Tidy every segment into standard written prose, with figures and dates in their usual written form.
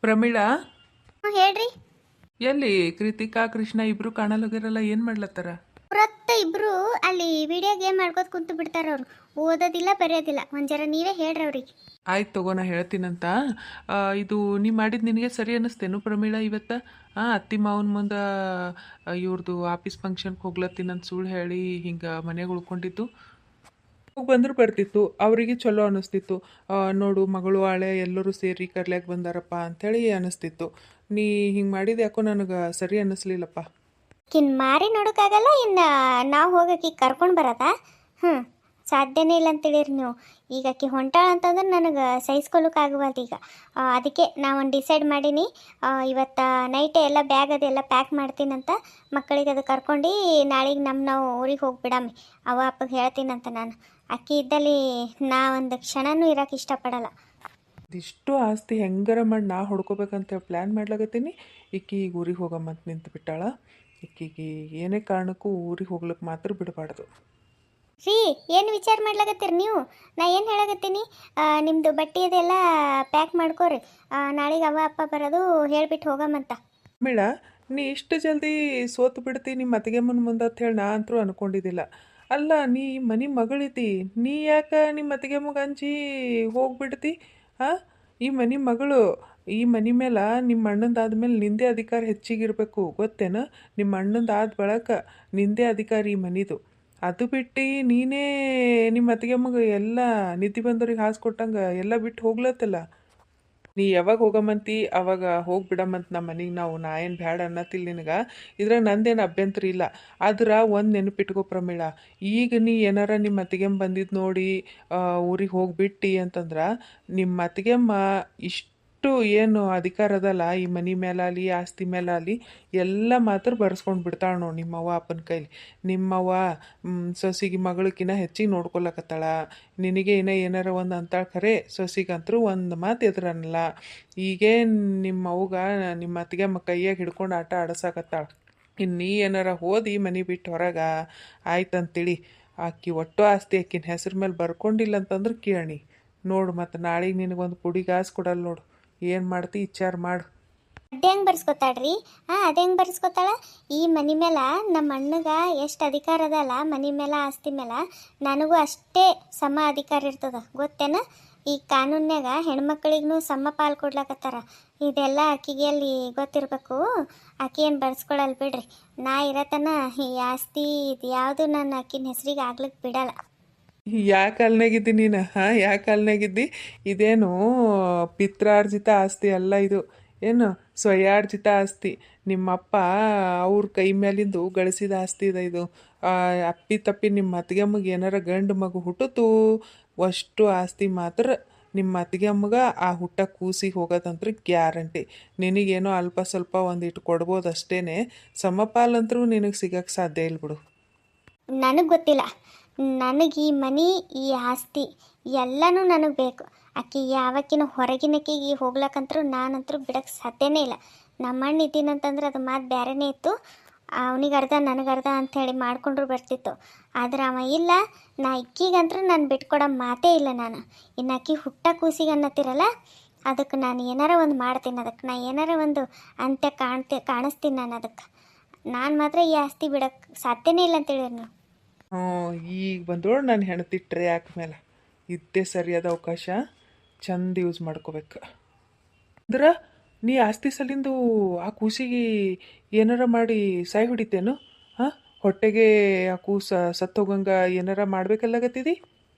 ಪ್ರಮೀಳಾ, ಹೇಳ್ರಿ. ಎಲ್ಲಿ ಕೃತಿಕಾ ಕೃಷ್ಣ ಇಬ್ರು ಕಾಣಲ್ ಹೋಗ್ಯಾರಲ್ಲ, ಏನ್ ಮಾಡ್ಲತ್ತಾರ? ಅವ್ರತ್ತ ಇಬ್ರು ಅಲ್ಲಿ ವಿಡಿಯೋ ಗೇಮ್ ಆಡ್ಕೋತ ಕುಂತು ಬಿಡ್ತಾರ. ಅವ್ರು ಓದೋದಿಲ್ಲ ಬರೆಯೋದಿಲ್ಲ. ಒಂದ್ ಜರ ನೀವೇ ಹೇಳ್ರಿ ಅವ್ರಿಗೆ. ಆಯ್ತು ತಗೋ, ನಾ ಹೇಳ್ತೀನಂತ. ಇದು ನೀ ಮಾಡಿದ್ ನಿನಗೆ ಸರಿ ಅನ್ನಿಸ್ತೇನು ಪ್ರಮೀಳಾ? ಇವತ್ತ ಅತ್ತಿ ಮಾವನ ಮುಂದೆ ಇವ್ರದ್ದು ಆಫೀಸ್ ಫಂಕ್ಷನ್ಗೆ ಹೋಗ್ಲತ್ತೀನಂತ ಸುಳ್ಳು ಹೇಳಿ ಹಿಂಗೆ ಮನೆಗೆ ಉಳ್ಕೊಂಡಿದ್ದು ಹೋಗಿ ಬಂದ್ರು ಬರ್ತಿತ್ತು, ಅವರಿಗೆ ಚಲೋ ಅನ್ನಿಸ್ತಿತ್ತು. ನೋಡು ಮಗಳು ಆಳೆ ಎಲ್ಲರೂ ಸೇರಿ ಕರ್ಲ್ಯಾಗ ಬಂದಾರಪ್ಪ ಅಂಥೇಳಿ ಅನ್ನಿಸ್ತಿತ್ತು. ನೀ ಹಿಂಗೆ ಮಾಡಿದ ಯಾಕೋ ನನಗೆ ಸರಿ ಅನ್ನಿಸ್ಲಿಲ್ಲಪ್ಪ. ಆಕಿನ್ ಮಾರಿ ನೋಡೋಕ್ಕಾಗಲ್ಲ, ಇನ್ನು ನಾವು ಹೋಗಕ್ಕೆ ಕರ್ಕೊಂಡು ಬರೋದಾ? ಸಾಧ್ಯನೇ ಇಲ್ಲ ಅಂತೇಳಿರಿ ನೀವು. ಈಗ ಆಕಿ ಹೊಂಟಾಳ ಅಂತಂದ್ರೆ ನನಗೆ ಸಹಿಸ್ಕೊಳಕ್ಕಾಗವಲ್ದು ಈಗ. ಅದಕ್ಕೆ ನಾವೊಂದು ಡಿಸೈಡ್ ಮಾಡೀನಿ. ಇವತ್ತು ನೈಟೇ ಎಲ್ಲ ಬ್ಯಾಗ್ ಅದೆಲ್ಲ ಪ್ಯಾಕ್ ಮಾಡ್ತೀನಂತ. ಮಕ್ಕಳಿಗೆ ಅದು ಕರ್ಕೊಂಡು ನಾಳೆಗೆ ನಾವು ಊರಿಗೆ ಹೋಗ್ಬಿಡಮ್ಮಿ. ಅವ ಅಪ್ಪಗೆ ಹೇಳ್ತೀನಂತ ನಾನು. ಅಕ್ಕಿ ಇದ್ದಲ್ಲಿ ನಾ ಒಂದು ಕ್ಷಣನೂ ಇರೋಕೆ ಇಷ್ಟಪಡಲ್ಲ. ಇದಿಷ್ಟು ಆಸ್ತಿ ಹೆಂಗಾರ ಮಾಡಿ ನಾ ಹೊಡ್ಕೋಬೇಕಂತ ಪ್ಲ್ಯಾನ್ ಮಾಡ್ಲಾಗತ್ತೀನಿ. ಈಕಿ ಈಗ ಊರಿಗೆ ಹೋಗಮ್ಮಂತ ನಿಂತು ಬಿಟ್ಟಾಳ. ಈಕಿಗೆ ಏನೇ ಕಾರಣಕ್ಕೂ ಊರಿಗೆ ಹೋಗ್ಲಿಕ್ಕೆ ಮಾತ್ರ ಬಿಡಬಾರ್ದು. ರೀ, ಏನು ವಿಚಾರ ಮಾಡ್ಲಾಗತ್ತೀರಿ ನೀವು? ನಾ ಏನು ಹೇಳಾಗತ್ತೀನಿ, ನಿಮ್ಮದು ಬಟ್ಟೆ ಅದೆಲ್ಲ ಪ್ಯಾಕ್ ಮಾಡ್ಕೋರಿ. ನಾಳೆಗೆ ಅವ ಅಪ್ಪ ಬರೋದು ಹೇಳ್ಬಿಟ್ಟು ಹೋಗಮ್ಮಂತ. ಮೇಳ, ನೀ ಇಷ್ಟು ಜಲ್ದಿ ಸೋತು ಬಿಡ್ತಿ ನಿಮ್ಮ ಅತ್ತಿಗೆಮ್ಮನ ಮುಂದೆ ಅಂತ ಹೇಳಿ ನಾ ಅಂತರೂ ಅನ್ಕೊಂಡಿದ್ದಿಲ್ಲ. ಅಲ್ಲ, ನೀ ಮನೆ ಮಗಳಿದ್ದಿ, ನೀ ಯಾಕೆ ನಿಮ್ಮ ಅತ್ತಿಗೆಮ್ಮಗ ಅಂಜಿ ಹೋಗ್ಬಿಡ್ತಿ? ಈ ಮನೆ ಮಗಳು, ಈ ಮನೆ ಮೇಲೆ ನಿಮ್ಮ ಅಣ್ಣಂದಾದ್ಮೇಲೆ ನಿಂದೇ ಅಧಿಕಾರ ಹೆಚ್ಚಿಗಿರ್ಬೇಕು, ಗೊತ್ತೇನು? ನಿಮ್ಮ ಅಣ್ಣಂದಾದ ಬಳಕ ನಿಂದೇ ಅಧಿಕಾರ ಈ ಮನಿದು. ಅದು ಬಿಟ್ಟು ನೀನೇ ನಿಮ್ಮ ಅತ್ತಿಗೆಮ್ಮಗ ಎಲ್ಲ ನಿದ್ದೆ ಬಂದವ್ರಿಗೆ ಹಾಸ್ಕೊಟ್ಟಂಗೆ ಎಲ್ಲ ಬಿಟ್ಟು ಹೋಗ್ಲತ್ತಲ್ಲ. ನೀ ಯಾವಾಗ ಹೋಗಮ್ಮಂತಿ ಅವಾಗ ಹೋಗ್ಬಿಡಮ್ಮಂತ ನಮ್ಮ ಮನೆಗೆ ನಾವು. ನಾ ಏನು ಬ್ಯಾಡ ಅನ್ನತ್ತಿಲ್ಲ ನಿನಗೆ, ಇದ್ರಾಗ ನಂದೇನು ಅಭ್ಯಂತರ ಇಲ್ಲ. ಆದ್ರೆ ಒಂದು ನೆನಪಿಟ್ಕೋ ಪ್ರಮೀಳಾ, ಈಗ ನೀ ಏನಾರ ನಿಮ್ಮ ಅತ್ತಿಗೆಮ್ಮ ಬಂದಿದ್ದು ನೋಡಿ ಊರಿಗೆ ಹೋಗಿಬಿಟ್ಟು ಅಂತಂದ್ರೆ ನಿಮ್ಮ ಅತ್ತಿಗೆಮ್ಮ ಇಷ್ಟು ಏನು ಅಧಿಕಾರ ಅದಲ್ಲ ಈ ಮನೆ ಮೇಲಾಗಲಿ ಆಸ್ತಿ ಮೇಲಾಗಲಿ ಎಲ್ಲ ಮಾತ್ರ ಬರ್ಸ್ಕೊಂಡು ಬಿಡ್ತಾಳೆ ನೋಡಿ ನಿಮ್ಮವ್ವ ಅಪ್ಪನ ಕೈಲಿ. ನಿಮ್ಮವ್ವ ಸೊಸಿಗೆ ಮಗಳಿಗಿನ್ನ ಹೆಚ್ಚಿಗೆ ನೋಡ್ಕೊಳಕತ್ತಾಳ. ನಿನಗೆ ಇನ್ನೂ ಏನಾರ ಒಂದು ಅಂತಾಳೆ, ಖರೆ ಸೊಸಿಗಂತರೂ ಒಂದು ಮಾತು ಎದುರನ್ನಲ್ಲ. ಈಗೇ ನಿಮ್ಮ ಅವ್ಗ ನಿಮ್ಮ ಅತ್ತಿಗೆಮ್ಮ ಕೈಯಾಗ ಹಿಡ್ಕೊಂಡು ಆಟ ಆಡಸಾಕತ್ತಾಳ. ಇನ್ನು ನೀ ಏನಾರ ಹೋದಿ ಮನೆ ಬಿಟ್ಟು ಹೊರಗೆ ಆಯ್ತಂತೇಳಿ ಆಕಿ ಒಟ್ಟು ಆಸ್ತಿ ಆಕಿನ ಹೆಸ್ರ ಮೇಲೆ ಬರ್ಕೊಂಡಿಲ್ಲ ಅಂತಂದ್ರೆ ಕೇಳಿ ನೋಡು. ಮತ್ತು ನಾಳೆಗೆ ನಿನಗೊಂದು ಪುಡಿ ಗಾಸ್ ಕೊಡಲ್ಲ ನೋಡು. ಏನು ಮಾಡ್ತಿ ವಿಚಾರ ಮಾಡು. ಅದೇ ಹೆಂಗೆ ಬರ್ಸ್ಕೊತಾಳ್ರಿ? ಅದೇ ಹೆಂಗೆ ಬರ್ಸ್ಕೊತಾಳ? ಈ ಮನೆ ಮೇಲೆ ನಮ್ಮ ಅಣ್ಣಗೆ ಎಷ್ಟು ಅಧಿಕಾರ ಅದಲ್ಲ, ಮನೆ ಮೇಲೆ ಆಸ್ತಿ ಮೇಲೆ ನನಗೂ ಅಷ್ಟೇ ಸಮ ಅಧಿಕಾರ ಇರ್ತದ, ಗೊತ್ತೇನ? ಈ ಕಾನೂನ್ಯಾಗ ಹೆಣ್ಮಕ್ಳಿಗೂ ಸಮ ಪಾಲು ಕೊಡ್ಲಕತ್ತಾರ. ಇದೆಲ್ಲ ಆಕಿಗೆ ಅಲ್ಲಿ ಗೊತ್ತಿರಬೇಕು. ಆಕಿ ಏನು ಬರ್ಸ್ಕೊಳಲ್ಲ ಬಿಡ್ರಿ. ನಾ ಇರತನ ಈ ಆಸ್ತಿ ಇದು ಯಾವುದು ನಾನು ಆಕಿನ ಹೆಸ್ರಿಗೆ ಆಗ್ಲಿಕ್ಕೆ ಬಿಡಲ್ಲ. ಯಾ ಕಾಲ್ನಾಗಿದ್ದಿ ನೀನು? ಯಾ ಕಾಲ್ನಾಗಿದ್ದಿ? ಇದೇನು ಪಿತ್ರಾರ್ಜಿತ ಆಸ್ತಿ ಅಲ್ಲ ಇದು, ಏನು ಸ್ವಯಾರ್ಜಿತ ಆಸ್ತಿ. ನಿಮ್ಮಪ್ಪ ಅವ್ರ ಕೈ ಮೇಲಿಂದು ಗಳಿಸಿದ ಆಸ್ತಿ ಇದೆ ಇದು. ಅಪ್ಪಿ ತಪ್ಪಿ ನಿಮ್ಮ ಅತ್ತಿಗೆಮ್ಮಗೆ ಏನಾರ ಗಂಡು ಮಗು ಹುಟ್ಟಿತು ಅಷ್ಟು ಆಸ್ತಿ ಮಾತ್ರ ನಿಮ್ಮ ಅತ್ತಿಗೆಮ್ಮಗ ಆ ಹುಟ್ಟ ಕೂಸಿಗೆ ಹೋಗೋದಂದ್ರೆ ಗ್ಯಾರಂಟಿ. ನಿನಗೇನೋ ಅಲ್ಪ ಸ್ವಲ್ಪ ಒಂದಿಟ್ಟು ಕೊಡ್ಬೋದು ಅಷ್ಟೇ, ಸಮಪಾಲಂತರೂ ನಿನಗೆ ಸಿಗಕ್ಕೆ ಸಾಧ್ಯ ಇಲ್ಲ ಬಿಡು. ನನಗೆ ಗೊತ್ತಿಲ್ಲ. ನನಗೆ ಈ ಮನೆ ಈ ಆಸ್ತಿ ಎಲ್ಲನೂ ನನಗೆ ಬೇಕು. ಆಕಿ ಯಾವಕ್ಕಿನ ಹೊರಗಿನಕ್ಕಿಗೆ ಹೋಗ್ಲಕ್ಕಂತರೂ ನಾನಂತರೂ ಬಿಡೋಕ್ಕೆ ಸಾಧ್ಯನೇ ಇಲ್ಲ. ನಮ್ಮ ಅಣ್ಣ ಇದ್ದೀನಂತಂದ್ರೆ ಅದು ಮಾತು ಬೇರೆನೇ ಇತ್ತು. ಅವನಿಗೆ ಅರ್ಧ ನನಗೆ ಅರ್ಧ ಅಂಥೇಳಿ ಮಾಡ್ಕೊಂಡ್ರು ಬರ್ತಿತ್ತು. ಆದ್ರೆ ಅವ ಇಲ್ಲ. ನಾ ಇಕ್ಕಿಗಂತೂ ನಾನು ಬಿಟ್ಕೊಡೋ ಮಾತೇ ಇಲ್ಲ ನಾನು. ಇನ್ನು ಅಕ್ಕಿ ಹುಟ್ಟ ಕೂಸಿಗೆ ಅನ್ನತ್ತಿರಲ್ಲ, ಅದಕ್ಕೆ ನಾನು ಏನಾರ ಒಂದು ಮಾಡ್ತೀನಿ. ಅದಕ್ಕೆ ನಾ ಏನಾರ ಒಂದು ಅಂತ್ಯ ಕಾಣಿಸ್ತೀನಿ ನಾನು. ಅದಕ್ಕೆ ನಾನು ಮಾತ್ರ ಈ ಆಸ್ತಿ ಬಿಡೋಕ್ಕೆ ಸಾಧ್ಯನೇ ಇಲ್ಲ ಅಂತೇಳಿ ನೀವು. ಈಗ ಬಂದೋಳು ನಾನು ಹೆಣ್ತಿಟ್ರೆ ಯಾಕೆ ಮೇಲೆ ಇದ್ದೇ ಸರಿಯಾದ ಅವಕಾಶ ಚಂದ ಯೂಸ್ ಮಾಡ್ಕೋಬೇಕು. ಅಂದ್ರೆ ನೀ ಆಸ್ತಿ ಸಲಿಂದು ಆ ಕೂಸಿಗೆ ಏನಾರ ಮಾಡಿ ಸಾಯಿ ಹೊಡಿತೇನು? ಹೊಟ್ಟೆಗೆ ಆ ಕೂಸ ಸತ್ತೋಗಂಗ ಏನಾರ ಮಾಡ್ಬೇಕಲ್ಲಾಗತ್ತಿದಿ?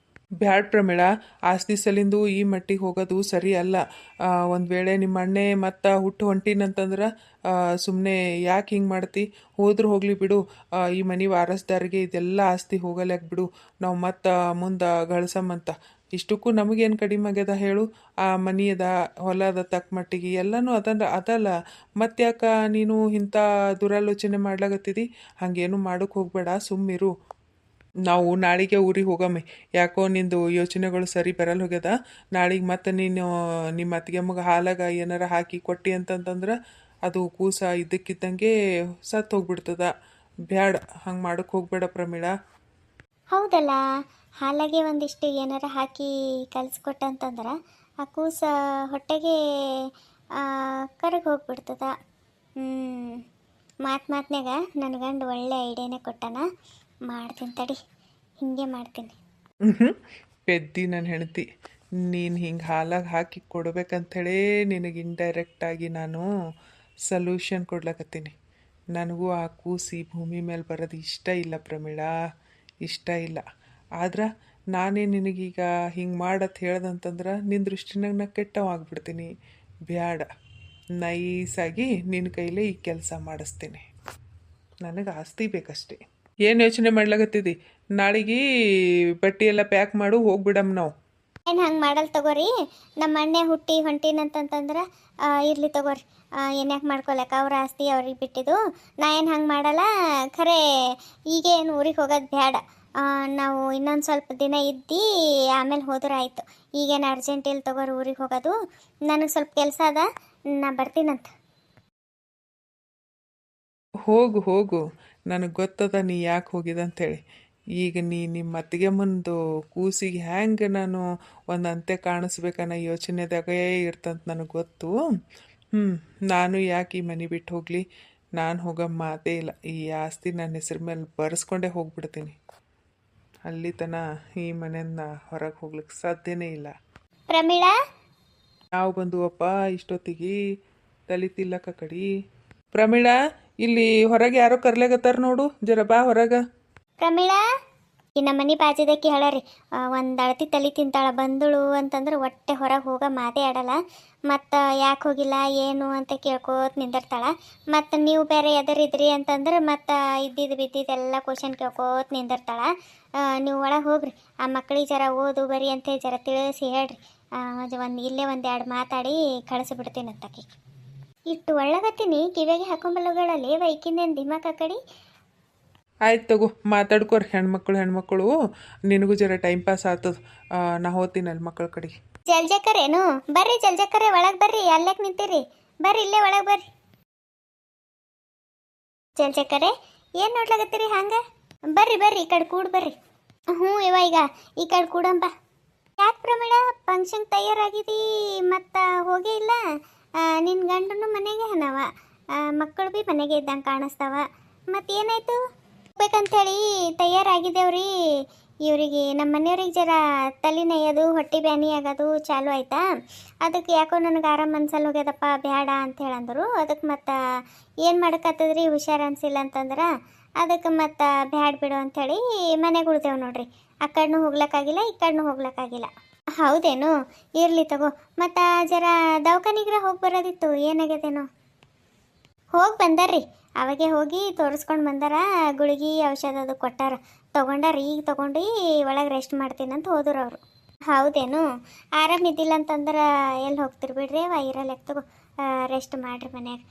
ಬ್ಯಾಡ್ ಪ್ರಮೀಳಾ, ಆಸ್ತಿ ಸಲಿಂದು ಈ ಮಟ್ಟಿಗೆ ಹೋಗೋದು ಸರಿ ಅಲ್ಲ. ಒಂದು ವೇಳೆ ನಿಮ್ಮ ಅಣ್ಣೆ ಮತ್ತು ಹುಟ್ಟು ಹೊಂಟಿನಂತಂದ್ರೆ ಸುಮ್ಮನೆ ಯಾಕೆ ಹಿಂಗೆ ಮಾಡ್ತಿ? ಹೋದ್ರೂ ಹೋಗಲಿ ಬಿಡು. ಈ ಮನೆ ವಾರಸ್ದಾರಿಗೆ ಇದೆಲ್ಲ ಆಸ್ತಿ ಹೋಗಲ್ಯಾಕ ಬಿಡು. ನಾವು ಮತ್ತು ಮುಂದೆ ಗಳಿಸಮ್ಮಂತ. ಇಷ್ಟಕ್ಕೂ ನಮಗೇನು ಕಡಿಮೆ ಆಗ್ಯದ ಹೇಳು? ಆ ಮನೆ ಅದ, ಹೊಲ ಅದ, ತಕ್ಕ ಮಟ್ಟಿಗೆ ಎಲ್ಲನೂ ಅದಲ್ಲ. ಮತ್ತು ಯಾಕೆ ನೀನು ಇಂಥ ದುರಾಲೋಚನೆ ಮಾಡ್ಲಾಗತ್ತಿದಿ? ಹಾಗೇನು ಮಾಡೋಕ್ಕೆ ಹೋಗಬೇಡ, ಸುಮ್ಮಿರು. ನಾವು ನಾಳೆಗೆ ಊರಿಗೆ ಹೋಗಮ್ಮೆ. ಯಾಕೋ ನಿಂದು ಯೋಚನೆಗಳು ಸರಿ ಬರಲ್ಲ ಹೋಗ್ಯದ. ನಾಳೆಗೆ ಮತ್ತೆ ನೀನು ನಿಮ್ಮ ಅತ್ತಿಗೆಮ್ಮಗ ಹಾಲಾಗ ಏನಾರ ಹಾಕಿ ಕೊಟ್ಟಿ ಅಂತಂತಂದ್ರೆ ಅದು ಕೂಸ ಇದ್ದಕ್ಕಿದ್ದಂಗೆ ಸತ್ತು ಹೋಗ್ಬಿಡ್ತದ. ಬ್ಯಾಡ, ಹಂಗೆ ಮಾಡೋಕ್ಕೆ ಹೋಗ್ಬೇಡ ಪ್ರಮೀಳಾ. ಹೌದಲ್ಲ, ಹಾಲಾಗೆ ಒಂದಿಷ್ಟು ಏನಾರ ಹಾಕಿ ಕಲಿಸ್ಕೊಟ್ಟಂತಂದ್ರೆ ಆ ಕೂಸ ಹೊಟ್ಟೆಗೆ ಕರಗಿ ಹೋಗ್ಬಿಡ್ತದ. ಮಾತ್ನ್ಯಾಗ ನನ್ನ ಗಂಡು ಒಳ್ಳೆ ಐಡಿಯಾನೇ ಕೊಟ್ಟಾನ. ಮಾಡ್ತೀನಿ ತಡಿ, ಹಿಂಗೆ ಮಾಡ್ತೀನಿ. ಪೆದ್ದಿ ನನ್ನ ಹೆಂಡತಿ. ನೀನು ಹಿಂಗೆ ಹಾಲಾಗ ಹಾಕಿ ಕೊಡ್ಬೇಕಂಥೇಳೇ ನಿನಗೆ ಇಂಡೈರೆಕ್ಟಾಗಿ ನಾನು ಸಲ್ಯೂಷನ್ ಕೊಡ್ಲಕತ್ತೀನಿ. ನನಗೂ ಆ ಕೂಸಿ ಭೂಮಿ ಮೇಲೆ ಬರೋದು ಇಷ್ಟ ಇಲ್ಲ ಪ್ರಮೀಳಾ, ಇಷ್ಟ ಇಲ್ಲ. ಆದ್ರೆ ನಾನೇ ನಿನಗೀಗ ಹಿಂಗೆ ಮಾಡತ್ ಹೇಳ್ದಂತಂದ್ರೆ ನಿನ್ನ ದೃಷ್ಟಿನಾಗ ನಾ ಕೆಟ್ಟವಾಗ್ಬಿಡ್ತೀನಿ. ಬ್ಯಾಡ, ನೈಸಾಗಿ ನಿನ್ನ ಕೈಲೇ ಈ ಕೆಲಸ ಮಾಡಿಸ್ತೀನಿ. ನನಗೆ ಆಸ್ತಿ ಬೇಕಷ್ಟೇ. ಏನು ಯೋಚನೆ ಮಾಡ್ಲಾಗತ್ತಿದ್ದಿ? ನಾಳೆಗೆ ಬಟ್ಟೆ ಎಲ್ಲ ಪ್ಯಾಕ್ ಮಾಡು, ಹೋಗ್ಬಿಡಮ್ ನಾವು. ಏನು ಹಂಗೆ ಮಾಡಲ್ ತಗೋರಿ. ನಮ್ಮ ಅಣ್ಣೆ ಹುಟ್ಟಿ ಹೊಂಟೀನಂತಂದ್ರೆ ಇರಲಿ ತಗೋರಿ. ಏನ್ಯಾಕೆ ಮಾಡ್ಕೊಳಕ್ಕೆ, ಅವ್ರ ಆಸ್ತಿ ಅವ್ರಿಗೆ ಬಿಟ್ಟಿದ್ದು. ನಾ ಏನು ಹಂಗೆ ಮಾಡಲ್ಲ. ಖರೆ ಈಗೇನು ಊರಿಗೆ ಹೋಗೋದು ಬೇಡ. ನಾವು ಇನ್ನೊಂದು ಸ್ವಲ್ಪ ದಿನ ಇದ್ದು ಆಮೇಲೆ ಹೋದ್ರೆ ಆಯಿತು. ಈಗೇನು ಅರ್ಜೆಂಟ್ ಇಲ್ಲ ತಗೋರಿ ಊರಿಗೆ ಹೋಗೋದು. ನನಗೆ ಸ್ವಲ್ಪ ಕೆಲಸ ಅದ, ನಾ ಬರ್ತೀನಂತ. ಹೋಗು ಹೋಗು, ನನಗೆ ಗೊತ್ತದ ನೀ ಯಾಕೆ ಹೋಗಿದಂತೇಳಿ. ಈಗ ನಿಮ್ಮ ಅತ್ತಿಗೆ ಮುಂದು ಕೂಸಿಗೆ ಹ್ಯಾಂಗೆ ನಾನು ಒಂದು ಅಂತೆ ಕಾಣಿಸ್ಬೇಕನ್ನೋ ಯೋಚನೆದಾಗೇ ಇರ್ತಂತ ನನಗೆ ಗೊತ್ತು. ನಾನು ಯಾಕೆ ಈ ಮನೆ ಬಿಟ್ಟು ಹೋಗಲಿ? ನಾನು ಹೋಗೋ ಮಾತೇ ಇಲ್ಲ. ಈ ಆಸ್ತಿ ನನ್ನ ಹೆಸ್ರ ಮೇಲೆ ಬರೆಸ್ಕೊಂಡೇ ಹೋಗ್ಬಿಡ್ತೀನಿ. ಅಲ್ಲಿ ತನ ಈ ಮನೆಯಿಂದ ಹೊರಗೆ ಹೋಗ್ಲಿಕ್ಕೆ ಸಾಧ್ಯನೇ ಇಲ್ಲ. ಪ್ರಮೀಳಾ, ನಾವು ಬಂದುವಪ್ಪ ಇಷ್ಟೊತ್ತಿಗೆ, ತಲೆ ತಿಲ್ಲಕ್ಕ ಕಡಿ. ಪ್ರಮೀಳಾ, ಇಲ್ಲಿ ಹೊರಗೆ ಯಾರೋ ಕರ್ಲಾಗತ್ತಾರ ನೋಡು, ಜರ ಬಾ ಹೊರಗೆ. ಪ್ರಮೀಳಾ, ಈ ನಮ್ಮ ಮನೆ ಬಾಜಿದಕ್ಕೆ ಹೇಳರಿ, ಒಂದು ಅಳತಿ ತಲೆ ತಿಂತಾಳ ಬಂದಳು ಅಂತಂದ್ರೆ ಹೊಟ್ಟೆ ಹೊರಗೆ ಹೋಗೋ ಮಾತೇ ಆಡಲ್ಲ. ಮತ್ತು ಯಾಕೆ ಹೋಗಿಲ್ಲ ಏನು ಅಂತ ಕೇಳ್ಕೋತ ನಿಂದಿರ್ತಾಳ. ಮತ್ತು ನೀವು ಬೇರೆ ಎದರಿದ್ರಿ ಅಂತಂದ್ರೆ ಮತ್ತು ಬಿದ್ದಿದ್ದೆಲ್ಲ ಕ್ವಶನ್ ಕೇಳ್ಕೋತ ನಿಂದಿರ್ತಾಳ. ನೀವು ಒಳಗೆ ಹೋಗ್ರಿ, ಆ ಮಕ್ಕಳಿಗೆ ಜರ ಓದು ಬರಿ ಅಂತ ಜರ ತಿಳಿಸಿ ಹೇಳ್ರಿ. ಇಲ್ಲೇ ಒಂದೆರಡು ಮಾತಾಡಿ ಕಳಿಸ್ಬಿಡ್ತೀನಿ ಅಂತಕಿ. ಇಟ್ಟು ಒಳ್ಳಗತ್ತೀನಿ, ಕಿವಿಗೆ ಹಾಕೊಂಬಲ್ಲಗಳಲ್ಲಿ ವೈಕಿಂದೇನು ದಿಮಾಕ ಕಡಿ. ಆಯ್ತು ತಗೋ, ಮಾತಾಡ್ಕೋರಿ. ಹೆಣ್ಮಕ್ಳು ನಿನಗೂ ಜರ ಟೈಮ್ ಪಾಸ್ ಆಗ್ತದ. ನಾ ಹೋಗ್ತೀನಿ ಅಲ್ಲಿ ಮಕ್ಕಳ ಕಡೆಗೆ. ಜಲ್ಜಕ್ಕರೇನು? ಬರ್ರಿ ಜಲ್ಜಕ್ಕರೆ, ಒಳಗೆ ಬರ್ರಿ. ಅಲ್ಲಕ್ಕೆ ನಿಂತೀರಿ? ಬರ್ರಿ, ಇಲ್ಲೇ ಒಳಗೆ ಬರ್ರಿ. ಜಲ್ಜಕ್ಕರೆ, ಏನು ನೋಡ್ಲಾಗತ್ತೀರಿ ಹಂಗೆ? ಬರ್ರಿ ಬರ್ರಿ, ಈ ಕಡೆ ಕೂಡ್ ಬರ್ರಿ. ಹ್ಞೂ ಈಗ ಈ ಕಡೆ ಕೂಡಂಬ. ಯಾಕೆ ಪ್ರಮೀಳ, ಫಂಕ್ಷನ್ ತಯಾರಾಗಿದ್ದೀ ಮತ್ತು ಹೋಗೇ ಇಲ್ಲ? ನಿನ್ನ ಗಂಡನು ಮನೆಗೆ ಹನವ, ಮಕ್ಕಳು ಭೀ ಮನೆಗೆ ಇದ್ದಂಗೆ ಕಾಣಿಸ್ತಾವ. ಮತ್ತೇನಾಯ್ತು? ಹೋಗ್ಬೇಕಂತೇಳಿ ತಯಾರಾಗಿದ್ದೇವ್ರಿ. ಇವರಿಗೆ ನಮ್ಮ ಮನೆಯವ್ರಿಗೆ ಜರ ತಲೆ ನಯ್ಯೋದು, ಹೊಟ್ಟೆ ಬ್ಯಾನಿ ಆಗೋದು ಚಾಲು ಆಯ್ತಾ. ಅದಕ್ಕೆ ಯಾಕೋ ನನಗೆ ಆರಾಮ ಅನ್ಸಲ್ಲ ಹೋಗ್ಯದಪ್ಪ, ಬೇಡ ಅಂತ ಹೇಳಂದರು. ಅದಕ್ಕೆ ಮತ್ತು ಏನು ಮಾಡೋಕ್ಕತ್ತದ್ರಿ, ಹುಷಾರು ಅನ್ಸಿಲ್ಲ ಅಂತಂದ್ರೆ ಅದಕ್ಕೆ ಮತ್ತು ಬ್ಯಾಡ ಬಿಡು ಅಂಥೇಳಿ ಮನೆಗೆ ಉಳ್ತೇವೆ ನೋಡ್ರಿ. ಆ ಕಡೆನೂ ಹೋಗ್ಲಕ್ಕಾಗಿಲ್ಲ, ಈ ಕಡೆನೂ ಹೋಗ್ಲಕ್ಕಾಗಿಲ್ಲ. ಹೌದೇನು? ಇರಲಿ ತಗೋ. ಮತ್ತು ಜರ ದವಾಖಾನಿಗ್ರ ಹೋಗಿ ಬರೋದಿತ್ತು, ಏನಾಗ್ಯದೇನೋ? ಹೋಗಿ ಬಂದಾರ್ರಿ, ಅವಾಗೆ ಹೋಗಿ ತೋರಿಸ್ಕೊಂಡು ಬಂದಾರ. ಗುಳಿಗೆ ಔಷಧ ಅದು ಕೊಟ್ಟಾರ, ತೊಗೊಂಡಾರ. ಈಗ ತೊಗೊಂಡು ಒಳಗೆ ರೆಸ್ಟ್ ಮಾಡ್ತೀನಂತ ಹೋದ್ರು ಅವರು. ಹೌದೇನು? ಆರಾಮಿದ್ದಿಲ್ಲ ಅಂತಂದ್ರೆ ಎಲ್ಲಿ ಹೋಗ್ತಿರ್ ಬಿಡ್ರಿ, ಇರಲ್ಲ ತಗೋ, ರೆಸ್ಟ್ ಮಾಡಿರಿ ಮನ್ಯಾಗ.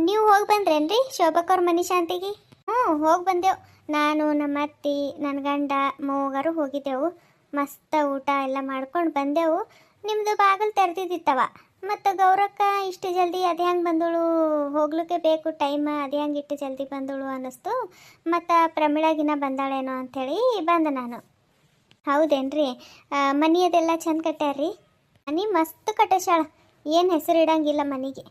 ನೀವು ಹೋಗಿ ಬಂದ್ರೇನ್ರಿ ಶೋಭಕ್ಕವ್ರ ಮನೆ ಶಾಂತಿಗೆ? ಹ್ಞೂ, ಹೋಗಿ ಬಂದೆವು. ನಾನು, ನಮ್ಮ ಅತ್ತಿ, ನನ್ನ ಗಂಡ, ಮೂವರು ಹೋಗಿದ್ದೆವು. ಮಸ್ತ ಊಟ ಎಲ್ಲ ಮಾಡ್ಕೊಂಡು ಬಂದೆವು. ನಿಮ್ಮದು ಬಾಗಿಲು ತೆರೆದಿದ್ದಿತ್ತವ. ಮತ್ತು ಗೌರಕ್ಕ ಇಷ್ಟು ಜಲ್ದಿ ಅದು ಹೆಂಗೆ ಬಂದಳು, ಹೋಗ್ಲಿಕ್ಕೆ ಬೇಕು ಟೈಮ್, ಅದು ಹೆಂಗೆ ಇಟ್ಟು ಜಲ್ದಿ ಬಂದಳು ಅನ್ನಿಸ್ತು. ಮತ್ತು ಪ್ರಮೀಳಾಗಿನ ಬಂದಾಳೇನೋ ಅಂಥೇಳಿ ಬಂದೆ ನಾನು. ಹೌದೇನ್ರಿ? ಮನೆ ಅದೆಲ್ಲ ಚಂದ ಕಟ್ಟ್ಯಾರ್ರಿ? ಮನೆ ಮಸ್ತ್ ಕಟ್ಟಸ್ಯಾಳ, ಏನು ಹೆಸರು ಇಡಂಗಿಲ್ಲ ಮನೆಗೆ.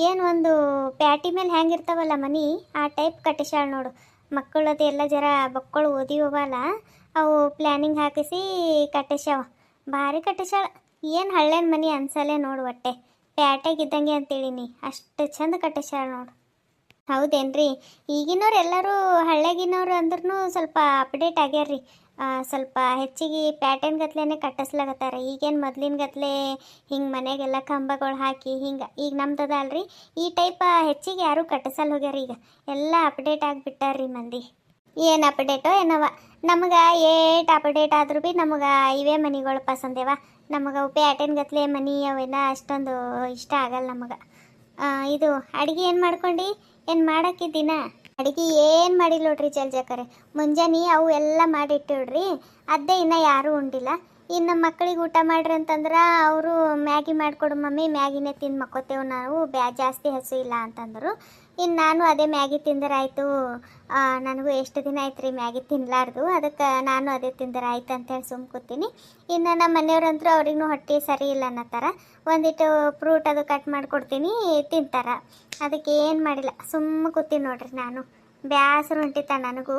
ಏನು ಒಂದು ಪ್ಯಾಟಿ ಮೇಲೆ ಹೆಂಗಿರ್ತಾವಲ್ಲ ಮನೆ, ಆ ಟೈಪ್ ಕಟ್ಟಸ್ಯಾಳ ನೋಡು. ಮಕ್ಕಳದು ಎಲ್ಲ ಜರ ಮಕ್ಕಳು ಓದಿವಲ್ಲ, ಅವು ಪ್ಲ್ಯಾನಿಂಗ್ ಹಾಕಿಸಿ ಕಟ್ಟಸ್ಯಾವ. ಭಾರಿ ಕಟ್ಟಸ್ಯಾಳ. ಏನು ಹಳ್ಳಿನ ಮನೆ ಅನ್ಸಲ್ಲೇ ನೋಡು, ಹೊಟ್ಟೆ ಪ್ಯಾಟೆಗಿದ್ದಂಗೆ ಅಂತೇಳಿನಿ, ಅಷ್ಟು ಚಂದ ಕಟ್ಟಸ್ಯಾಳ ನೋಡು. ಹೌದೇನ್ರಿ? ಈಗಿನವ್ರು ಎಲ್ಲರೂ ಹಳ್ಳಿಯಾಗಿನವ್ರು ಅಂದ್ರೂ ಸ್ವಲ್ಪ ಅಪ್ಡೇಟ್ ಆಗ್ಯಾರ್ರಿ. ಸ್ವಲ್ಪ ಹೆಚ್ಚಿಗೆ ಪ್ಯಾಟರ್ನ್ ಗತ್ಲೆನೇ ಕಟ್ಟಿಸ್ಲಾಗತ್ತಾರೆ. ಈಗೇನು ಮೊದ್ಲಿನ ಗತ್ಲೆ ಹಿಂಗೆ ಮನೆಗೆಲ್ಲ ಕಂಬಗಳು ಹಾಕಿ ಹಿಂಗೆ ಈಗ ನಮ್ದದ ಅಲ್ರಿ, ಈ ಟೈಪ ಹೆಚ್ಚಿಗೆ ಯಾರೂ ಕಟ್ಟಿಸಲ್ಲ ಹೋಗ್ಯಾರ. ಈಗ ಎಲ್ಲ ಅಪ್ಡೇಟ್ ಆಗಿಬಿಟ್ಟಾರ್ರಿ ಮಂದಿ. ಏನು ಅಪ್ಡೇಟೋ ಏನವ, ನಮಗೆ ಏಟ್ ಅಪ್ಡೇಟ್ ಆದ್ರೂ ಭೀ ನಮಗೆ ಇವೇ ಮನೆಗಳು ಪಸಂದೇವ. ನಮಗೆ ಪ್ಯಾಟರ್ನ್ ಗತ್ಲೆ ಮನೆ ಅವೆಲ್ಲ ಅಷ್ಟೊಂದು ಇಷ್ಟ ಆಗಲ್ಲ ನಮಗೆ. ಇದು ಅಡುಗೆ ಏನು ಮಾಡ್ಕೊಂಡು ಏನು ಮಾಡಕ್ಕಿದ್ದೀನ? ಅಡುಗೆ ಏನು ಮಾಡಿಲ್ಲ ನೋಡ್ರಿ ಜಲ್ಜಕರೆ. ಮುಂಜಾನೆ ಅವು ಎಲ್ಲ ಮಾಡಿಟ್ಟಿಡ್ರಿ, ಅದೇ ಇನ್ನೂ ಯಾರೂ ಉಂಡಿಲ್ಲ. ಇನ್ನು ಮಕ್ಕಳಿಗೆ ಊಟ ಮಾಡ್ರಿ ಅಂತಂದ್ರೆ ಅವರು ಮ್ಯಾಗಿ ಮಾಡಿಕೊಡು ಮಮ್ಮಿ, ಮ್ಯಾಗಿನೇ ತಿಂದು ಮಕ್ಕೋತೇವೆ ನಾವು, ಜಾಸ್ತಿ ಹಸು ಇಲ್ಲ ಅಂತಂದರು. ಇನ್ನು ನಾನು ಅದೇ ಮ್ಯಾಗಿ ತಿಂದರಾಯ್ತು, ನನಗೂ ಎಷ್ಟು ದಿನ ಆಯ್ತು ರೀ ಮ್ಯಾಗಿ ತಿನ್ನಲಾರ್ದು, ಅದಕ್ಕೆ ನಾನು ಅದೇ ತಿಂದರಾಯ್ತು ಅಂತೇಳಿ ಸುಮ್ಮ ಕೂತೀನಿ. ಇನ್ನು ನಮ್ಮ ಮನೆಯವ್ರಂತರೂ ಅವ್ರಿಗೂ ಹೊಟ್ಟೆ ಸರಿ ಇಲ್ಲ ಅನ್ನತ್ತಾರ. ಒಂದಿಟ್ಟು ಫ್ರೂಟ್ ಅದು ಕಟ್ ಮಾಡಿಕೊಡ್ತೀನಿ, ತಿಂತಾರ. ಅದಕ್ಕೆ ಏನು ಮಾಡಿಲ್ಲ, ಸುಮ್ಮ ಕೂತೀನಿ ನೋಡ್ರಿ. ನಾನು ಬ್ಯಾಸರು ಹೊಂಟಿತ್ತ ನನಗೂ,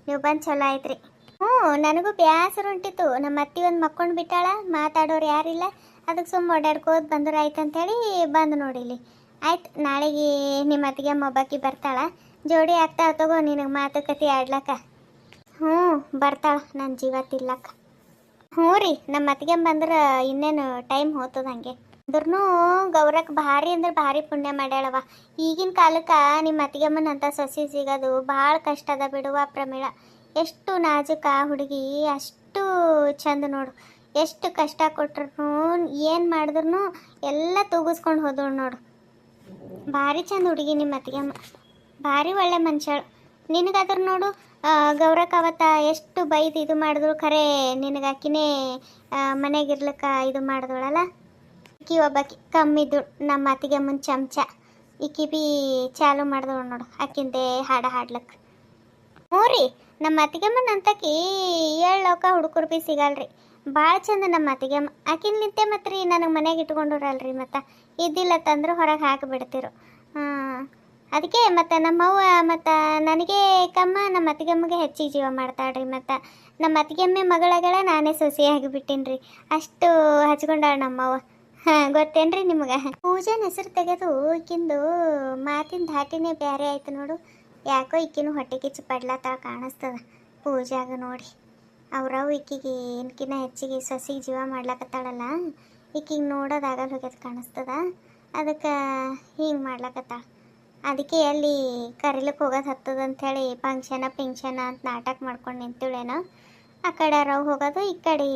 ನೀವು ಬಂದು ಚಲೋ ಆಯ್ತು ರೀ. ಹ್ಞೂ, ನನಗೂ ಬ್ಯಾಸರು ಹೊಂಟಿತ್ತು. ನಮ್ಮ ಅತ್ತಿ ಒಂದು ಮಕ್ಕೊಂಡು ಬಿಟ್ಟಾಳ, ಮಾತಾಡೋರು ಯಾರಿಲ್ಲ. ಅದಕ್ಕೆ ಸುಮ್ಮ ಓಡಾಡ್ಕೋದು ಬಂದ್ರೆ ಆಯ್ತು ಅಂತೇಳಿ ಬಂದು ನೋಡಿಲಿ. ಆಯ್ತು, ನಾಳೆಗೆ ನಿಮ್ಮ ಅತ್ತಿಗೆ ಮೊಬ್ಬಾಕಿ ಬರ್ತಾಳ, ಜೋಡಿ ಆಗ್ತಾವ ತಗೋ ನಿನಗೆ ಮಾತುಕತೆ ಆಡ್ಲಕ್ಕ. ಹ್ಞೂ, ಬರ್ತಾಳ ನನ್ನ ಜೀವ ತಿಲ್ಲಕ್ಕ. ಹ್ಞೂ ರೀ, ನಮ್ಮ ಅತ್ತಿಗೆ ಬಂದ್ರೆ ಇನ್ನೇನು ಟೈಮ್ ಹೋಗ್ತದ ಹಂಗೆ. ಅಂದ್ರೂ ಗೌರಕ್ಕೆ ಭಾರಿ ಅಂದ್ರೆ ಭಾರಿ ಪುಣ್ಯ ಮಾಡ್ಯಾಳವ. ಈಗಿನ ಕಾಲಕ್ಕೆ ನಿಮ್ಮ ಅತ್ತಿಗೆಮ್ಮನ ಅಂತ ಸೊಸಿ ಸಿಗೋದು ಭಾಳ ಕಷ್ಟ ಅದ ಬಿಡುವ ಪ್ರಮೀಳ. ಎಷ್ಟು ನಾಜೂಕ ಹುಡುಗಿ, ಅಷ್ಟು ಚಂದ ನೋಡು. ಎಷ್ಟು ಕಷ್ಟ ಕೊಟ್ರು ಏನು ಮಾಡಿದ್ರು ಎಲ್ಲ ತೂಗಿಸ್ಕೊಂಡು ಹೋದಳು ನೋಡು. ಭಾರಿ ಚಂದ ಹುಡುಗಿ ನಿಮ್ಮ ಅತ್ತಿಗೆಮ್ಮ, ಭಾರಿ ಒಳ್ಳೆ ಮನುಷ್ಯಳು. ನಿನಗಾದ್ರೂ ನೋಡು, ಗೌರಕ್ಕ ಅವತ್ತ ಎಷ್ಟು ಬೈದು ಇದು ಮಾಡಿದ್ರು, ಖರೆ ನಿನಗಾಕಿನೇ ಮನೆಗಿರ್ಲಿಕ್ಕೆ ಇದು ಮಾಡಿದಳಲ್ಲ. ಈಕಿ ಒಬ್ಬಾಕಿ ಕಮ್ಮಿದ್ದು ನಮ್ಮ ಅತ್ತಿಗೆಮ್ಮನ ಚಮಚ. ಈಕಿ ಬಿ ಚಾಲು ಮಾಡಿದಳು ನೋಡು ಆಕಿಂದೆ ಹಾಡ ಹಾಡ್ಲಕ್ಕೆ. ಹ್ಞೂ ರೀ, ನಮ್ಮ ಅತ್ತಿಗೆಮ್ಮನ ಅಂತಕಿ 7 ಲೋಕ ಹುಡುಗರು ಬಿ ಸಿಗಲ್ರಿ. ಭಾಳ ಚಂದ ನಮ್ಮ ಅತ್ತಿಗೆಮ್ಮ. ಆಕಿನ್ಲಿಂತೆ ಮತ್ತು ರೀ ನನಗೆ ಮನೆಗೆ ಇಟ್ಕೊಂಡ್ರಲ್ರಿ, ಮತ್ತು ಇದ್ದಿಲ್ಲ ತಂದ್ರೆ ಹೊರಗೆ ಹಾಕಿಬಿಡ್ತಿರು. ಅದಕ್ಕೆ ಮತ್ತು ನಮ್ಮವ್ವ ಮತ್ತು ನನಗೆ ಕಮ್ಮ, ನಮ್ಮ ಅತ್ತಿಗೆಮ್ಮಗೆ ಹೆಚ್ಚಿಗೆ ಜೀವ ಮಾಡ್ತಾಳ್ರಿ. ಮತ್ತು ನಮ್ಮ ಅತ್ತಿಗೆಮ್ಮೆ ಮಗಳಗಳ ನಾನೇ ಸೊಸೆಯಾಗಿ ಬಿಟ್ಟಿನಿ ರೀ, ಅಷ್ಟು ಹಚ್ಕೊಂಡಾಳ ನಮ್ಮವ್ವ. ಗೊತ್ತೇನ್ರಿ ನಿಮ್ಗೆ? ಪೂಜೆನ ಹೆಸರು ತೆಗೆದು ಈಕಿಂದು ಮಾತಿನ ಧಾಟಿನೇ ಬೇರೆ ಆಯ್ತು ನೋಡು. ಯಾಕೋ ಈಕಿನೂ ಹೊಟ್ಟೆ ಕಿಚ್ಚು ಪಡ್ಲತ್ತಾಳ ಕಾಣಿಸ್ತದ ಪೂಜಾಗ ನೋಡಿ. ಅವ್ರವು ಈಕಿಗೆ ಏನಕಿನ್ನ ಹೆಚ್ಚಿಗೆ ಸೊಸಿಗೆ ಜೀವ ಮಾಡ್ಲಕತ್ತಾಳಲ್ಲ, ಈಕಿಗೆ ನೋಡೋದಾಗಲ್ಲ ಹೋಗ್ಯದ ಕಾಣಿಸ್ತದ. ಅದಕ್ಕೆ ಹಿಂಗೆ ಮಾಡ್ಲಕತ್ತಾಳ. ಅದಕ್ಕೆ ಅಲ್ಲಿ ಕರಿಲಿಕ್ಕೆ ಹೋಗೋದು ಹತ್ತದ ಅಂಥೇಳಿ ಪಿಂಕ್ಷನ ಅಂತ ನಾಟಕ ಮಾಡ್ಕೊಂಡು ನಿಂತಿಳೇನೋ. ಆ ಕಡೆ ರವ್ ಹೋಗೋದು, ಈ ಕಡೆ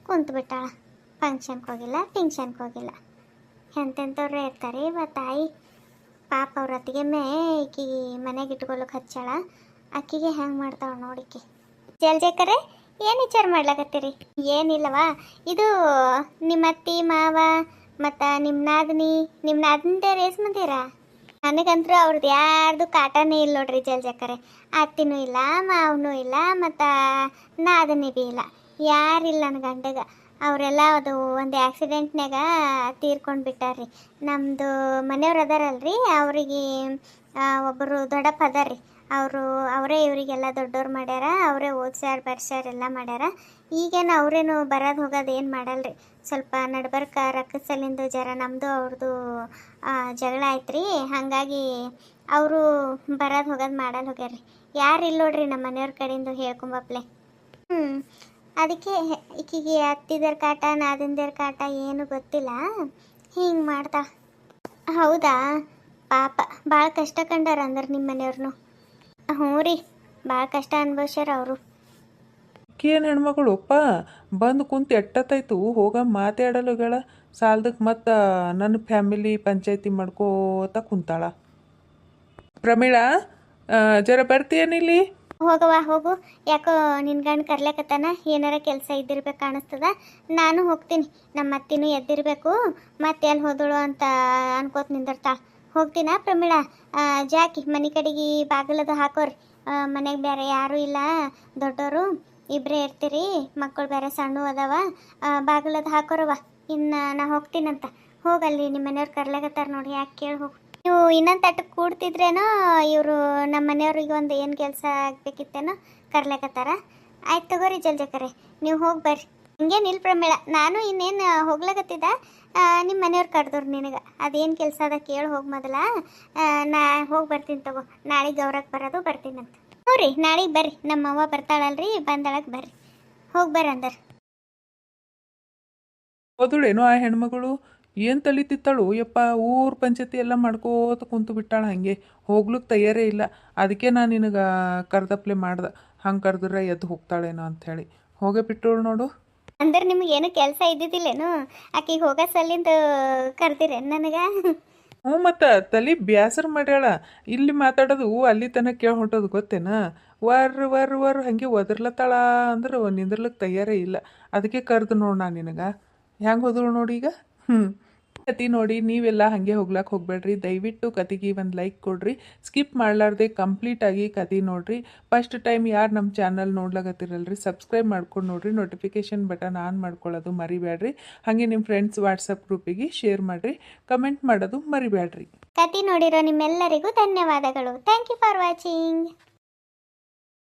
ಕುಂತು ಬಿಟ್ಟಾಳ. ಫಂಕ್ಷನ್ಗೆ ಹೋಗಿಲ್ಲ, ಪಿಂಕ್ಷನ್ಗೆ ಹೋಗಿಲ್ಲ. ಎಂತೆಂಥವ್ರೇ ಇರ್ತಾರೆ ತಾಯಿ. ಪಾಪ ಅವ್ರ ಅತ್ತಿಗೆಮ್ಮೆ ಈಕಿಗೆ ಮನೆಗೆ ಇಟ್ಕೊಳಕ್ಕೆ ಹಚ್ಚಾಳ. ಅಕ್ಕಿಗೆ ಹೆಂಗೆ ಮಾಡ್ತಾವ ನೋಡಿಕಿ. ಜಲ್ಜೇಕರೆ ಏನು ವಿಚಾರ ಮಾಡ್ಲಾಕತ್ತೀರಿ? ಏನಿಲ್ಲವಾ, ಇದು ನಿಮ್ಮ ಅತ್ತಿ ಮಾವ ಮತ್ತು ನಿಮ್ಮ ನಾದಿನಿಂದ ರೇಸ್ ಮಂದಿರಾ? ನನಗಂತೂ ಅವ್ರದ್ದು ಯಾರ್ದು ಕಾಟನೇ ಇಲ್ಲ ನೋಡ್ರಿ ಜಲ್ಜಕ್ಕರೆ. ಅತ್ತಿನೂ ಇಲ್ಲ, ಮಾವನೂ ಇಲ್ಲ, ಮತ್ತು ನಾದನಿ ಬಿ ಇಲ್ಲ, ಯಾರಿಲ್ಲ ನನ್ನ ಗಂಡಗ. ಅವರೆಲ್ಲ ಅದು ಒಂದು ಆ್ಯಕ್ಸಿಡೆಂಟ್ನಾಗ ತೀರ್ಕೊಂಡು ಬಿಟ್ಟಾರ್ರಿ. ನಮ್ಮದು ಮನೆಯವ್ರು ಅದಾರಲ್ರಿ, ಅವರಿಗೆ ಒಬ್ಬರು ದೊಡ್ಡಪ್ಪ ಅದಾರ ರೀ. ಅವರೇ ಇವರಿಗೆಲ್ಲ ದೊಡ್ಡವ್ರು ಮಾಡ್ಯಾರ, ಅವರೇ ಓದ್ಸ್ಯಾರ ಬರ್ಸ್ಯಾರ ಎಲ್ಲ ಮಾಡ್ಯಾರ. ಈಗೇನು ಅವರೇನು ಬರೋದು ಹೋಗೋದು ಏನು ಮಾಡಲ್ರಿ. ಸ್ವಲ್ಪ ನಡ್ಬರ್ಕ ರಕ್ಕಸಲಿಂದು ಜರ ನಮ್ಮದು ಅವ್ರದ್ದು ಜಗಳ ಆಯ್ತು ರೀ. ಹಾಗಾಗಿ ಅವರು ಬರೋದು ಹೋಗೋದು ಮಾಡಲ್ಲ ಹೋಗ್ಯಾರ್ರಿ. ಯಾರು ಇಲ್ಲ ನೋಡ್ರಿ ನಮ್ಮ ಮನೆಯವ್ರ ಕಡೆಯಿಂದ ಹೇಳ್ಕೊಂಬಪ್ಲೆ. ಅದಕ್ಕೆ ಈಕಿಗೆ ಅತ್ತಿದರ ಕಾಟ ನಾದಿಂದರ ಕಾಟ ಏನು ಗೊತ್ತಿಲ್ಲ, ಹಿಂಗೆ ಮಾಡ್ತಾ. ಹೌದಾ, ಪಾಪ ಭಾಳ ಕಷ್ಟ ಕಂಡಾರ ಅಂದ್ರೆ ನಿಮ್ಮ ಮನೆಯವ್ರನ್ನು. ಹ್ಞೂ ರೀ, ಭಾಳ ಕಷ್ಟ ಅನ್ಭವಿಸ್ಯಾರ ಅವರು. ಏನು ಹೆಣ್ಮಗಳಪ್ಪ ಬಂದು ಕುಂತು ಎಟ್ಟತ್ತಾಯ್ತು, ಹೋಗ ಮಾತಾಡಲ್ಲುಗಳ ಸಾಲದಕ್ಕೆ ಮತ್ತು ನನ್ನ ಫ್ಯಾಮಿಲಿ ಪಂಚಾಯತಿ ಮಾಡ್ಕೋತ ಕುಂತಾಳ. ಪ್ರಮೀಳಾ, ಜರ ಬರ್ತೀಯನಿಲ್ಲಿ? ಹೋಗವ್ವ ಹೋಗು, ಯಾಕೋ ನಿನ್ನ ಗಂಡು ಕರ್ಲೇಕತ್ತಾನ, ಏನಾರ ಕೆಲಸ ಇದ್ದಿರ್ಬೇಕು ಕಾಣಿಸ್ತದ. ನಾನು ಹೋಗ್ತೀನಿ, ನಮ್ಮ ಅತ್ತಿನೂ ಎದ್ದಿರಬೇಕು, ಮತ್ತೆ ಎಲ್ಲಿ ಹೋದಳು ಅಂತ ಅನ್ಕೋತ ನಿಂದಿರ್ತಾಳೆ. ಹೋಗ್ತೀನಾ ಪ್ರಮೀಳಾ? ಜಾಕಿ ಮನೆ ಕಡೆಗೆ ಬಾಗಿಲದು ಹಾಕೋರಿ. ಮನೆಗೆ ಬೇರೆ ಯಾರೂ ಇಲ್ಲ, ದೊಡ್ಡವರು ಇಬ್ಬರೇ ಇರ್ತೀರಿ, ಮಕ್ಕಳು ಬೇರೆ ಸಣ್ಣ ಅದಾವ. ಬಾಗಿಲದು ಹಾಕೋರವ. ಇನ್ನು ನಾ ಹೋಗ್ತೀನಂತ. ಹೋಗಲ್ಲಿ ನಿಮ್ಮ ಮನೆಯವ್ರು ಕರ್ಲಾಕತ್ತಾರ ನೋಡಿ, ಯಾಕೆ ಕೇಳಿ ಹೋಗು. ನೀವು ಇನ್ನೊಂದು ತಟ್ಟಕ್ಕೆ ಕೂಡ್ತಿದ್ರೇನೋ, ಇವರು ನಮ್ಮ ಮನೆಯವ್ರಿಗೆ ಒಂದು ಏನು ಕೆಲಸ ಆಗಬೇಕಿತ್ತೇನೋ ಕರ್ಲಾಕತ್ತಾರ. ಆಯ್ತು ತಗೋರಿ ಜಲ್ಜಕರೆ, ನೀವು ಹೋಗಿ ಬರ್ರಿ. ಹಿಂಗೇನು ಇಲ್ಲ ಪ್ರಮೇಳ, ನಾನು ಇನ್ನೇನು ಹೋಗ್ಲಾಕತ್ತಿದ್ದ, ನಿಮ್ಮ ಮನೆಯವ್ರು ಕರೆದವ್ರು ನಿನಗೆ. ಅದೇನು ಕೆಲಸ ಅದ ಕೇಳಿ ಹೋಗಿ ಮೊದಲ. ನಾ ಹೋಗಿ ಬರ್ತೀನಿ ತಗೋ, ನಾಳೆಗೆ ಗೌರಕ್ಕೆ ಬರೋದು ಬರ್ತೀನಂತ. ಹ್ಞೂ ರೀ, ನಾಳೆಗೆ ಬರ್ರಿ, ನಮ್ಮವ್ವ ಬರ್ತಾಳಲ್ರಿ, ಬಂದಳಕ್ಕೆ ಬರ್ರಿ. ಹೋಗಿ ಬರ್ರಿ ಅಂದ್ರೆ ಹೋದಳೇನೋ ಆ ಹೆಣ್ಮಗಳು. ಏನು ತಲಿತಿತ್ತಾಳು ಯಪ್ಪ, ಊರು ಪಂಚಾಯತಿ ಎಲ್ಲ ಮಾಡ್ಕೋತ ಕುಂತು ಬಿಟ್ಟಾಳ. ಹಾಗೆ ಹೋಗ್ಲಿಕ್ಕೆ ತಯಾರೇ ಇಲ್ಲ. ಅದಕ್ಕೆ ನಾನು ನಿನಗೆ ಕರ್ದಪ್ಲೆ ಮಾಡ್ದೆ, ಹಂಗೆ ಕರೆದ್ರೆ ಎದ್ದು ಹೋಗ್ತಾಳೇನೋ ಅಂಥೇಳಿ. ಹೋಗೇ ಬಿಟ್ಟೋಳು ನೋಡು. ಅಂದ್ರೆ ನಿಮಗೇನು ಕೆಲಸ ಇದ್ದಿದ್ದಿಲ್ಲೇನು? ಆಕಿಗೆ ಹೋಗೋ ಸಲಿಂದ ಕರ್ದಿರೇನು ನನಗೆ? ಹ್ಞೂ ಮತ್ತು ತಲೆ ಬ್ಯಾಸರ ಮಾಡ್ಯಾಳ. ಇಲ್ಲಿ ಮಾತಾಡೋದು ಅಲ್ಲಿ ತನಕ ಕೇಳಿ ಹೊಂಟೋದು ಗೊತ್ತೇನ. ವರ್ ಹಂಗೆ ಒದರ್ಲತ್ತಾಳ ಅಂದ್ರೆ ನಿಂದ್ರಲಿಕ್ಕೆ ತಯಾರೇ ಇಲ್ಲ. ಅದಕ್ಕೆ ಕರೆದು ನೋಡು ನಾನು ನಿನಗೆ ಹೆಂಗೆ ಹೋದಳು ನೋಡಿ ಈಗ. ಹ್ಞೂ ಕತೆ ನೋಡಿ ನೀವೆಲ್ಲ ಹಾಗೆ ಹೋಗ್ಲಕ್ಕೆ ಹೋಗ್ಬೇಡ್ರಿ. ದಯವಿಟ್ಟು ಕತೆಗೆ ಒಂದು ಲೈಕ್ ಕೊಡ್ರಿ. ಸ್ಕಿಪ್ ಮಾಡಲಾರ್ದೆ ಕಂಪ್ಲೀಟಾಗಿ ಕತೆ ನೋಡ್ರಿ. ಫಸ್ಟ್ ಟೈಮ್ ಯಾರು ನಮ್ಮ ಚಾನಲ್ ನೋಡ್ಲಾಗತ್ತಿರಲ್ರಿ ಸಬ್ಸ್ಕ್ರೈಬ್ ಮಾಡ್ಕೊಂಡು ನೋಡ್ರಿ. ನೋಟಿಫಿಕೇಷನ್ ಬಟನ್ ಆನ್ ಮಾಡ್ಕೊಳ್ಳೋದು ಮರಿಬೇಡ್ರಿ. ಹಾಗೆ ನಿಮ್ಮ ಫ್ರೆಂಡ್ಸ್ ವಾಟ್ಸಪ್ ಗ್ರೂಪಿಗೆ ಶೇರ್ ಮಾಡಿರಿ. ಕಮೆಂಟ್ ಮಾಡೋದು ಮರಿಬೇಡ್ರಿ. ಕತೆ ನೋಡಿರೋ ನಿಮ್ಮೆಲ್ಲರಿಗೂ ಧನ್ಯವಾದಗಳು. Thank you for watching.